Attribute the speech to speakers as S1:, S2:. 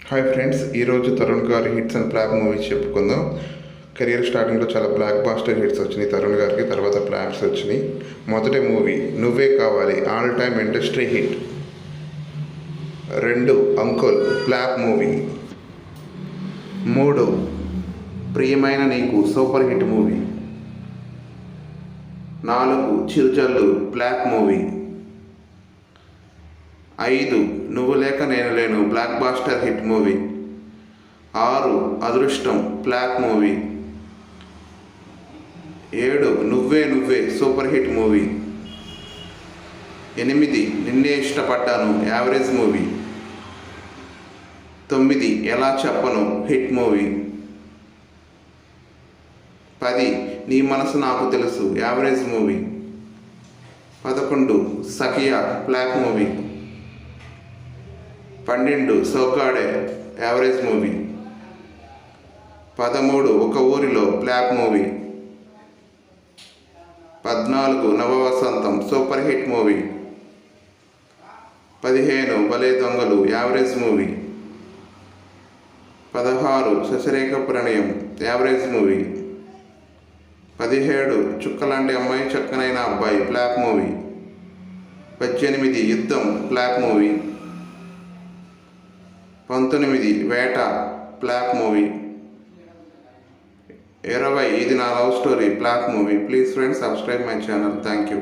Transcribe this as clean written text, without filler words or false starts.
S1: Hi friends, ఈరోజు తరుణ్ గారి hits and flop movies చెప్పుకుందాం. కెరియర్ స్టార్టింగ్లో చాలా బ్లాక్ బాస్టర్ హిట్స్ వచ్చినాయి తరుణ్ గారికి, తర్వాత ఫ్లాప్స్ వచ్చినాయి. మొదటి movie Nuvve Kavali, all time industry hit. 2 uncle flop movie. 3 Priyamaina Neeku super hit movie. 4 Chirujallu flop movie. 5 Nuvvu లేక నేను లేను బ్లాక్ బాస్టర్ హిట్ మూవీ. 6 అదృష్టం ఫ్లాప్ మూవీ. 7 నువ్వే నువ్వే సూపర్ హిట్ మూవీ. 8 నిన్నే ఇష్టపడ్డాను యావరేజ్ మూవీ. 9 ఎలా చెప్పను హిట్ మూవీ. 10 నీ మనసు నాకు తెలుసు యావరేజ్ మూవీ. 11 సఖియా flop movie. 12 Soggade average movie. 13 ఒక ఊరిలో flop movie. 14 నవవసంతం super hit movie. 15 భలే దొంగలు యావరేజ్ మూవీ. 16 శశిరేఖ ప్రణయం యావరేజ్ మూవీ. 17 చుక్కలాంటి అమ్మాయి చక్కనైన అబ్బాయి ఫ్లాప్ మూవీ. 18 యుద్ధం ఫ్లాప్ మూవీ. 19 వేట ఫ్లాప్ మూవీ. 20 ఇది నా love story flop movie. Please friends, subscribe my channel. Thank you.